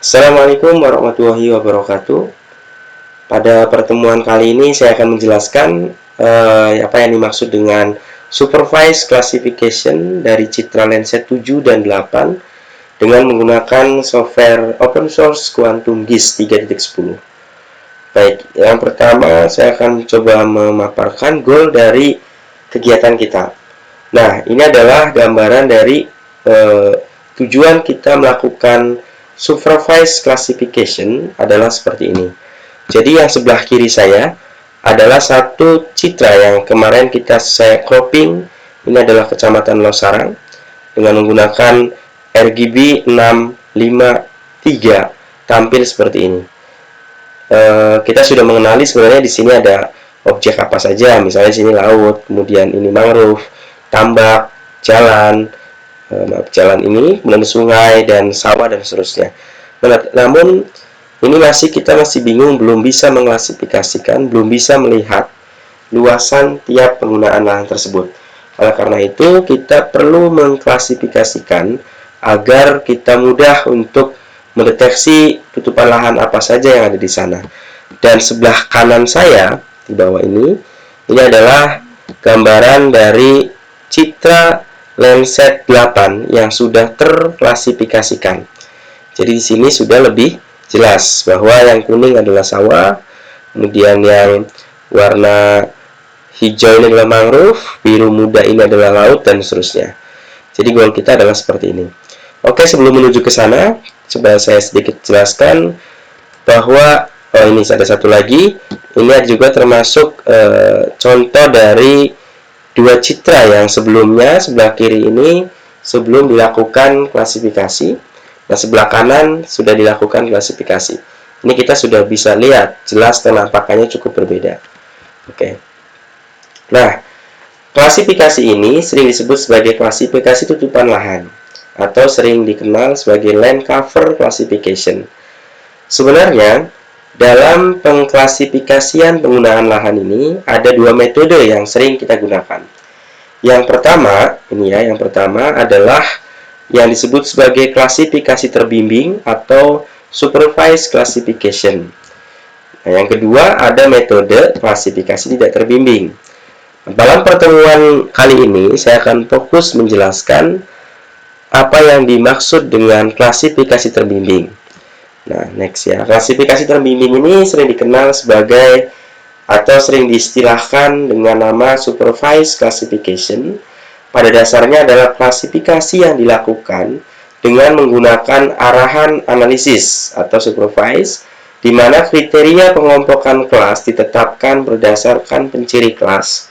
Assalamualaikum warahmatullahi wabarakatuh. Pada pertemuan kali ini saya akan menjelaskan apa yang dimaksud dengan supervised classification dari citra Landsat 7 dan 8 dengan menggunakan software open source Quantum GIS 3.10. Baik, yang pertama saya akan coba memaparkan goal dari kegiatan kita. Nah, ini adalah gambaran dari tujuan kita melakukan supervised classification adalah seperti ini. Jadi yang sebelah kiri saya adalah satu citra yang kemarin saya cropping. Ini adalah Kecamatan Losarang dengan menggunakan RGB 653 tampil seperti ini. Kita sudah mengenali sebenarnya di sini ada objek apa saja, misalnya di sini laut, kemudian ini mangrove, tambak, jalan ini, kemudian sungai dan sawah dan seterusnya. Namun ini kita masih bingung, belum bisa mengklasifikasikan, belum bisa melihat luasan tiap penggunaan lahan tersebut. Oleh karena itu kita perlu mengklasifikasikan agar kita mudah untuk mendeteksi tutupan lahan apa saja yang ada di sana. Dan sebelah kanan saya di bawah ini adalah gambaran dari citra Landsat 8 yang sudah terklasifikasikan. Jadi di sini sudah lebih jelas bahwa yang kuning adalah sawah, kemudian yang warna hijau ini adalah mangrove, biru muda ini adalah laut dan seterusnya. Jadi goal kita adalah seperti ini. Oke, sebelum menuju ke sana, coba saya sedikit jelaskan bahwa ini ada satu lagi. Ini juga termasuk contoh dari dua citra yang sebelumnya, sebelah kiri ini sebelum dilakukan klasifikasi, dan sebelah kanan sudah dilakukan klasifikasi. Ini kita sudah bisa lihat jelas penampakannya cukup berbeda. Oke. Nah, klasifikasi ini sering disebut sebagai klasifikasi tutupan lahan atau sering dikenal sebagai land cover classification. Sebenarnya dalam pengklasifikasian penggunaan lahan ini ada dua metode yang sering kita gunakan. Yang pertama adalah yang disebut sebagai klasifikasi terbimbing atau supervised classification. Nah, yang kedua ada metode klasifikasi tidak terbimbing. Dalam pertemuan kali ini saya akan fokus menjelaskan apa yang dimaksud dengan klasifikasi terbimbing. Nah, next ya. Klasifikasi terbimbing ini sering dikenal sebagai atau sering diistilahkan dengan nama supervised classification. Pada dasarnya adalah klasifikasi yang dilakukan dengan menggunakan arahan analisis atau supervised, di mana kriteria pengompokan kelas ditetapkan berdasarkan penciri kelas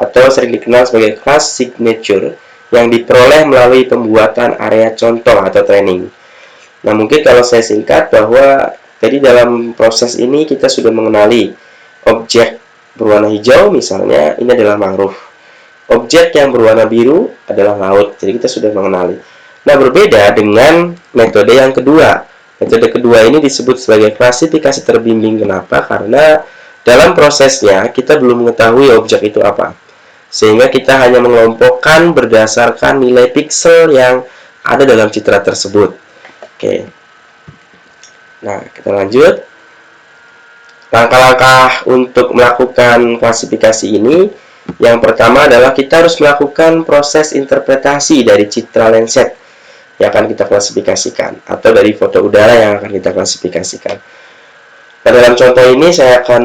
atau sering dikenal sebagai class signature yang diperoleh melalui pembuatan area contoh atau training. Nah, mungkin kalau saya singkat bahwa jadi dalam proses ini kita sudah mengenali objek berwarna hijau, misalnya ini adalah mangrove. Objek yang berwarna biru adalah laut. Jadi kita sudah mengenali. Nah, berbeda dengan metode yang kedua. Metode kedua ini disebut sebagai klasifikasi terbimbing. Kenapa? Karena dalam prosesnya kita belum mengetahui objek itu apa. Sehingga kita hanya mengelompokkan berdasarkan nilai piksel yang ada dalam citra tersebut. Oke. Nah, kita lanjut. Langkah-langkah untuk melakukan klasifikasi ini, yang pertama adalah kita harus melakukan proses interpretasi dari citra Landsat yang akan kita klasifikasikan atau dari foto udara yang akan kita klasifikasikan. Nah, dalam contoh ini saya akan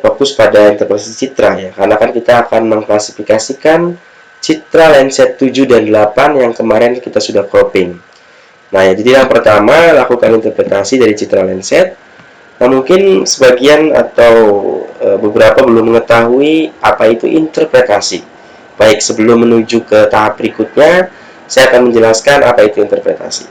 fokus pada interpretasi citra ya, karena kan kita akan mengklasifikasikan citra Landsat 7 dan 8 yang kemarin kita sudah cropping. Nah, jadi yang pertama, lakukan interpretasi dari citra Landsat. Nah, mungkin sebagian atau beberapa belum mengetahui apa itu interpretasi. Baik, sebelum menuju ke tahap berikutnya, saya akan menjelaskan apa itu interpretasi.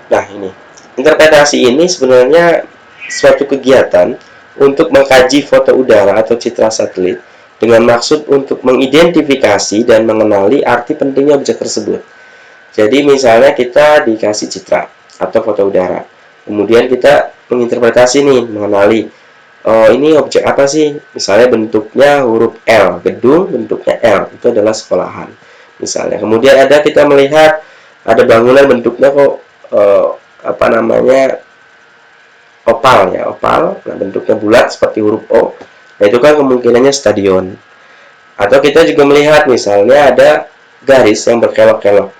Nah, ini. Interpretasi ini sebenarnya suatu kegiatan untuk mengkaji foto udara atau citra satelit dengan maksud untuk mengidentifikasi dan mengenali arti pentingnya objek tersebut. Jadi misalnya kita dikasih citra atau foto udara, kemudian kita menginterpretasi nih, mengenali, oh ini objek apa sih? Misalnya bentuknya huruf L, gedung bentuknya L, itu adalah sekolahan. Misalnya, kemudian kita melihat ada bangunan bentuknya kok apa namanya, opal ya, opal. Nah, bentuknya bulat seperti huruf O. Nah, itu kan kemungkinannya stadion. Atau kita juga melihat misalnya ada garis yang berkelok-kelok.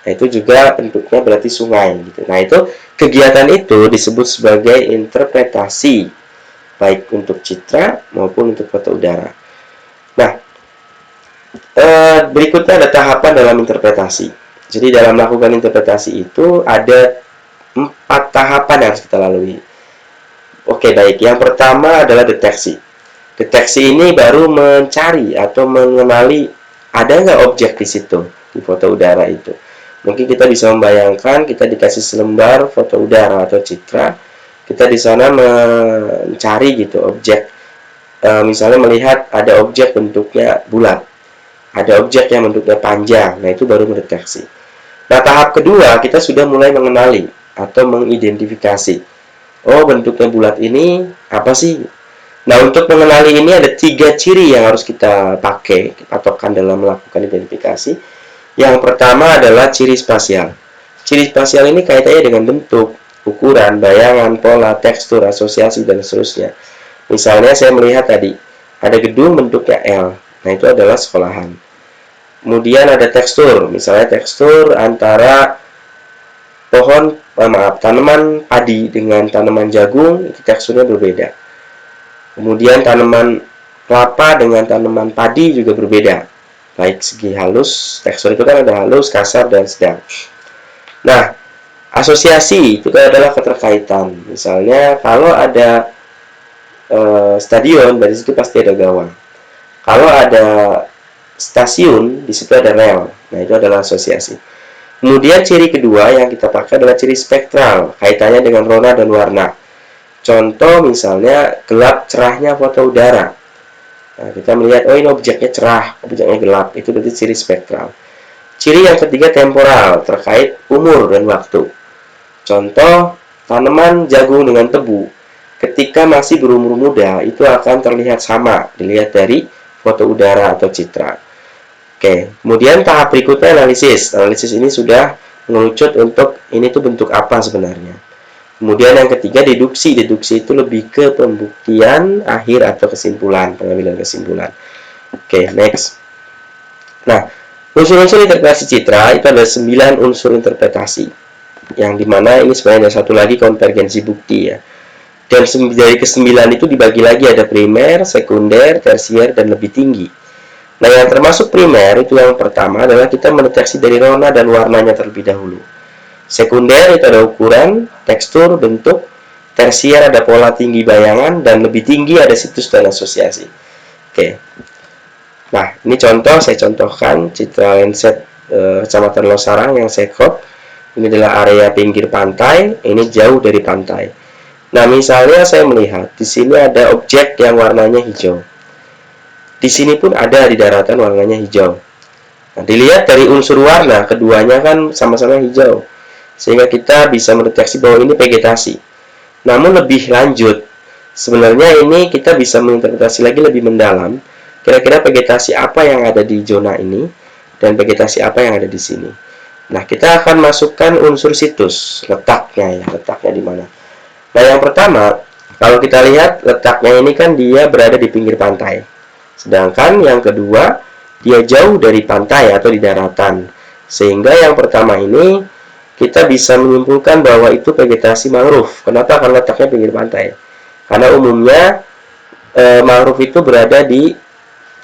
Nah, itu juga bentuknya berarti sungai gitu. Nah, itu kegiatan itu disebut sebagai interpretasi, baik untuk citra maupun untuk foto udara. Nah, berikutnya ada tahapan dalam interpretasi. Jadi dalam melakukan interpretasi itu ada 4 tahapan yang harus kita lalui. Oke, baik. Yang pertama adalah deteksi. Deteksi ini baru mencari atau mengenali ada nggak objek di situ, di foto udara itu. Mungkin kita bisa membayangkan kita dikasih selembar foto udara atau citra, kita di sana mencari gitu objek. Misalnya melihat ada objek bentuknya bulat, ada objek yang bentuknya panjang. Nah, itu baru mendeteksi. Nah, tahap kedua kita sudah mulai mengenali atau mengidentifikasi. Oh, bentuknya bulat ini apa sih? Nah, untuk mengenali ini ada 3 ciri yang harus kita pakai, patokan dalam melakukan identifikasi. Yang pertama adalah ciri spasial. Ciri spasial ini kaitannya dengan bentuk, ukuran, bayangan, pola, tekstur, asosiasi, dan seterusnya. Misalnya saya melihat tadi, ada gedung bentuknya L. Nah, itu adalah sekolahan. Kemudian ada tekstur, misalnya tekstur antara tanaman padi dengan tanaman jagung, itu teksturnya berbeda. Kemudian tanaman kelapa dengan tanaman padi juga berbeda, baik segi halus, tekstur itu kan ada halus, kasar, dan sedang. Nah, asosiasi itu adalah keterkaitan. Misalnya kalau ada stadion, dari situ pasti ada gawang. Kalau ada stasiun, di situ ada rel. Nah, itu adalah asosiasi. Kemudian ciri kedua yang kita pakai adalah ciri spektral, kaitannya dengan rona dan warna. Contoh misalnya gelap cerahnya foto udara. Nah, kita melihat, oh ini objeknya cerah, objeknya gelap, itu berarti ciri spektral. Ciri yang ketiga temporal, terkait umur dan waktu. Contoh, tanaman jagung dengan tebu, ketika masih berumur muda, itu akan terlihat sama, dilihat dari foto udara atau citra. Oke, kemudian tahap berikutnya analisis. Analisis ini sudah mengerucut untuk ini tuh bentuk apa sebenarnya. Kemudian yang ketiga deduksi. Deduksi itu lebih ke pembuktian akhir atau kesimpulan, pengambilan kesimpulan. Oke, next. Nah, unsur-unsur interpretasi citra itu ada 9 unsur interpretasi. Yang dimana ini sebenarnya ada satu lagi konvergensi bukti ya. Dan dari ke-9 itu dibagi lagi ada primer, sekunder, tersier, dan lebih tinggi. Nah, yang termasuk primer itu yang pertama adalah kita mendeteksi dari rona dan warnanya terlebih dahulu. Sekunder itu ada ukuran, tekstur, bentuk. Tersier ada pola tinggi bayangan, dan lebih tinggi ada situs dan asosiasi. Oke. Nah, ini contoh, saya contohkan citra Lenset Kecamatan Losarang yang saya crop. Ini adalah area pinggir pantai, ini jauh dari pantai. Nah, misalnya saya melihat di sini ada objek yang warnanya hijau. Di sini pun ada di daratan warnanya hijau. Nah, dilihat dari unsur warna, keduanya kan sama-sama hijau. Sehingga kita bisa mendeteksi bahwa ini vegetasi. Namun lebih lanjut, sebenarnya ini kita bisa menginterpretasi lagi lebih mendalam, kira-kira vegetasi apa yang ada di zona ini, dan vegetasi apa yang ada di sini. Nah, kita akan masukkan unsur situs, letaknya ya, letaknya di mana. Nah, yang pertama, kalau kita lihat letaknya ini kan dia berada di pinggir pantai. Sedangkan yang kedua, dia jauh dari pantai atau di daratan. Sehingga yang pertama ini, kita bisa menyimpulkan bahwa itu vegetasi mangrove. Kenapa? Karena letaknya pinggir pantai. Karena umumnya mangrove itu berada di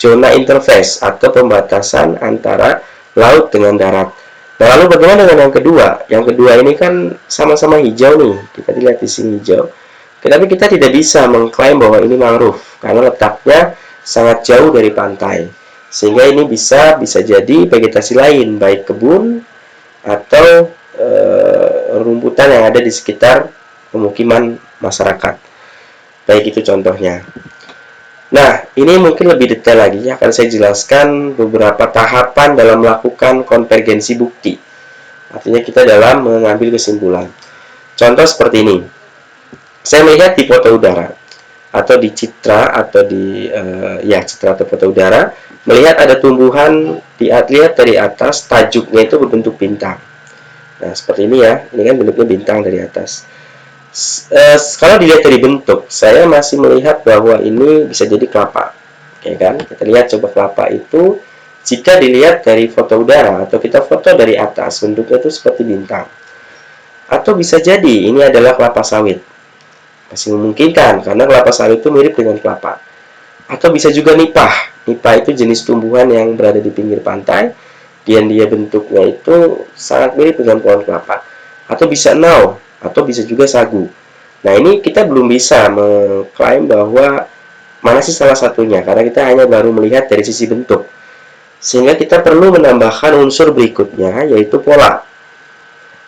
zona interface atau pembatasan antara laut dengan darat. Nah, lalu bagaimana dengan yang kedua? Yang kedua ini kan sama-sama hijau nih. Kita lihat di sini hijau. Tetapi kita tidak bisa mengklaim bahwa ini mangrove karena letaknya sangat jauh dari pantai. Sehingga ini bisa jadi vegetasi lain, baik kebun atau rumputan yang ada di sekitar pemukiman masyarakat. Baik, itu contohnya. Nah, ini mungkin lebih detail lagi, akan saya jelaskan beberapa tahapan dalam melakukan konvergensi bukti. Artinya kita dalam mengambil kesimpulan. Contoh seperti ini. Saya melihat di foto udara atau di citra atau di citra atau foto udara, melihat ada tumbuhan, lihat dari atas tajuknya itu berbentuk bintang. Nah, seperti ini ya. Ini kan bentuknya bintang dari atas. Kalau dilihat dari bentuk, saya masih melihat bahwa ini bisa jadi kelapa. Oke kan? Kita lihat coba kelapa itu jika dilihat dari foto udara atau kita foto dari atas, bentuknya itu seperti bintang. Atau bisa jadi ini adalah kelapa sawit. Masih memungkinkan karena kelapa sawit itu mirip dengan kelapa. Atau bisa juga nipah. Nipah itu jenis tumbuhan yang berada di pinggir pantai dan dia bentuknya itu sangat mirip dengan pohon kelapa. Atau bisa nau, atau bisa juga sagu. Nah, ini kita belum bisa mengklaim bahwa mana sih salah satunya karena kita hanya baru melihat dari sisi bentuk. Sehingga kita perlu menambahkan unsur berikutnya yaitu pola.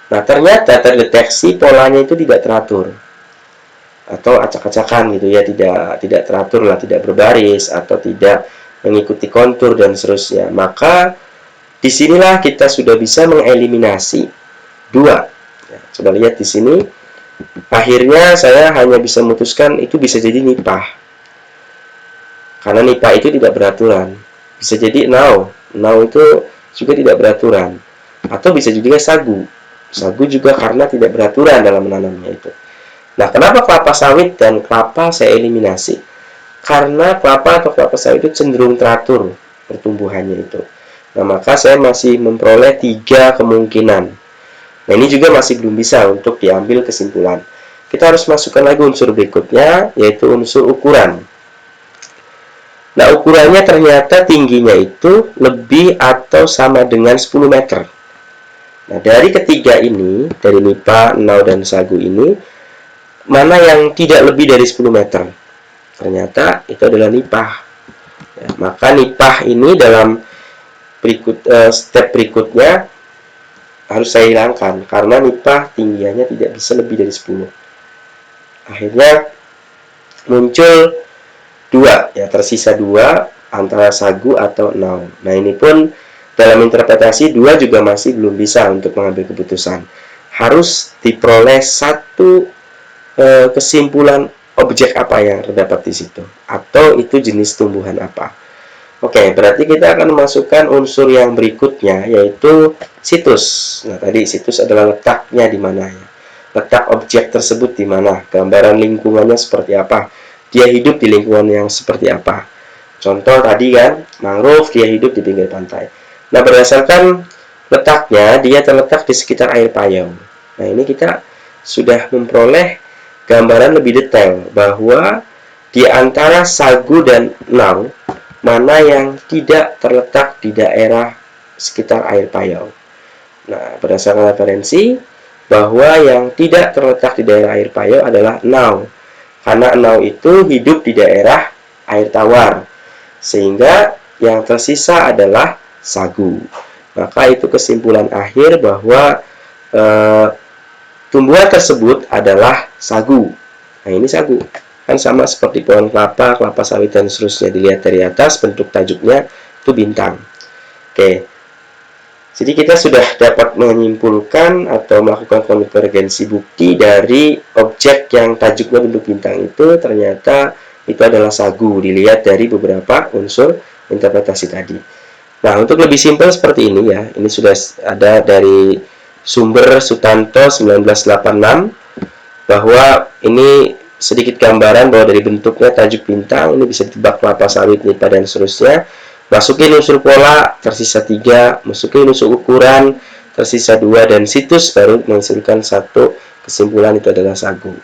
Nah, ternyata terdeteksi polanya itu tidak teratur atau acak-acakan gitu ya, tidak teratur lah, tidak berbaris atau tidak mengikuti kontur dan seterusnya. Maka disinilah kita sudah bisa mengeliminasi dua. Ya, coba lihat di sini. Akhirnya saya hanya bisa memutuskan itu bisa jadi nipah. Karena nipah itu tidak beraturan. Bisa jadi nau. Nau itu juga tidak beraturan. Atau bisa juga sagu. Sagu juga karena tidak beraturan dalam menanamnya itu. Nah, kenapa kelapa sawit dan kelapa saya eliminasi? Karena kelapa atau kelapa sawit itu cenderung teratur pertumbuhannya itu. Nah, maka saya masih memperoleh 3 kemungkinan. Nah, ini juga masih belum bisa untuk diambil kesimpulan. Kita harus masukkan lagi unsur berikutnya, yaitu unsur ukuran. Nah, ukurannya ternyata tingginya itu lebih atau sama dengan 10 meter. Nah, dari ketiga ini, dari nipah, nau, dan sagu ini, mana yang tidak lebih dari 10 meter? Ternyata itu adalah nipah. Ya, maka nipah ini dalam step berikutnya harus saya hilangkan karena nipah tinggiannya tidak bisa lebih dari 10. Akhirnya muncul 2, ya tersisa 2 antara sagu atau nau. Nah, ini pun dalam interpretasi 2 juga masih belum bisa untuk mengambil keputusan. Harus diperoleh satu kesimpulan objek apa yang terdapat di situ atau itu jenis tumbuhan apa. Oke, berarti kita akan memasukkan unsur yang berikutnya yaitu situs. Nah, tadi situs adalah letaknya di mana ya. Letak objek tersebut di mana, gambaran lingkungannya seperti apa, dia hidup di lingkungan yang seperti apa. Contoh tadi kan, mangrove dia hidup di pinggir pantai. Nah, berdasarkan letaknya, dia terletak di sekitar air payau. Nah, ini kita sudah memperoleh gambaran lebih detail bahwa di antara sagu dan nau, mana yang tidak terletak di daerah sekitar air payau. Nah, berdasarkan referensi, bahwa yang tidak terletak di daerah air payau adalah nau. Karena nau itu hidup di daerah air tawar. Sehingga yang tersisa adalah sagu. Maka itu kesimpulan akhir bahwa tumbuhan tersebut adalah sagu. Nah, ini sagu. Kan sama seperti pohon kelapa, kelapa sawit, dan seterusnya. Dilihat dari atas, bentuk tajuknya itu bintang. Oke. Jadi kita sudah dapat menyimpulkan atau melakukan konvergensi bukti dari objek yang tajuknya bentuk bintang itu ternyata itu adalah sagu. Dilihat dari beberapa unsur interpretasi tadi. Nah, untuk lebih simpel seperti ini ya. Ini sudah ada dari sumber Sutanto 1986 bahwa ini sedikit gambaran bahwa dari bentuknya tajuk bintang ini bisa ditebak kelapa sawit, nipah, dan seterusnya. Masukin unsur pola, tersisa 3, masukin unsur ukuran, tersisa 2, dan situs baru menghasilkan satu kesimpulan itu adalah sagu.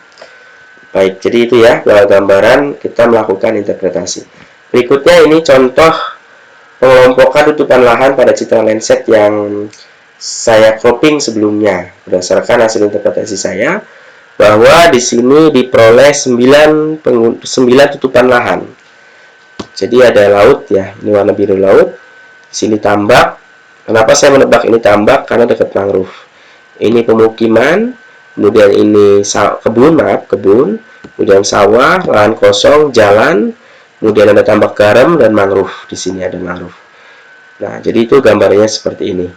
Baik, jadi itu ya gambaran kita melakukan interpretasi. Berikutnya ini contoh pengelompokan tutupan lahan pada citra Landsat yang saya cropping sebelumnya berdasarkan hasil interpretasi saya bahwa di sini diperoleh 9 tutupan lahan. Jadi ada laut ya, ini warna biru laut. Di sini tambak. Kenapa saya menebak ini tambak? Karena dekat mangrove. Ini pemukiman, kemudian ini kebun. Kemudian sawah, lahan kosong, jalan, kemudian ada tambak garam dan mangrove. Di sini ada mangrove. Nah, jadi itu gambarnya seperti ini.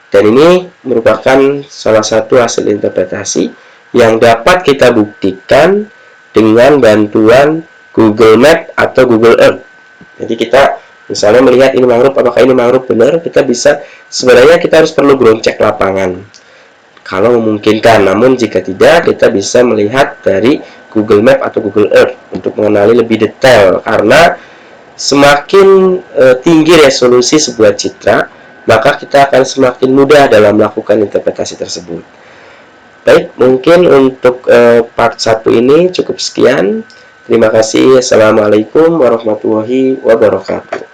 Dan ini merupakan salah satu hasil interpretasi yang dapat kita buktikan dengan bantuan Google Map atau Google Earth. Jadi kita misalnya melihat ini mangrove, apakah ini mangrove benar, kita bisa sebenarnya kita harus perlu ground check lapangan. kalau memungkinkan. Namun jika tidak, kita bisa melihat dari Google Map atau Google Earth untuk mengenali lebih detail, karena semakin tinggi resolusi sebuah citra, maka kita akan semakin mudah dalam melakukan interpretasi tersebut. Baik, mungkin untuk part 1 ini cukup sekian. Terima kasih. Assalamualaikum warahmatullahi wabarakatuh.